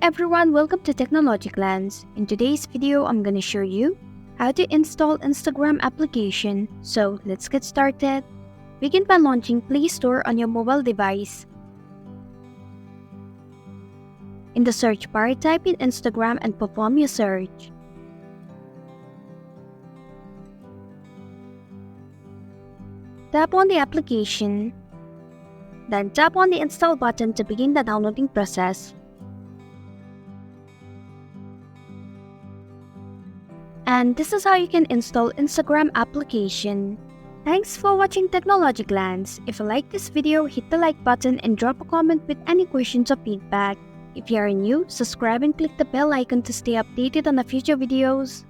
everyone, welcome to technologyglance. In today's video, I'm gonna show you how to install Instagram application. So let's get started. Begin by launching Play Store on your mobile device. In the search bar, type in Instagram and perform your search. Tap on the application, then tap on the install button to begin the downloading process. And this is how you can install Instagram application. Thanks for watching Technology Glance. If you like this video, hit the like button and drop a comment with any questions or feedback. If you are new, subscribe and click the bell icon to stay updated on the future videos.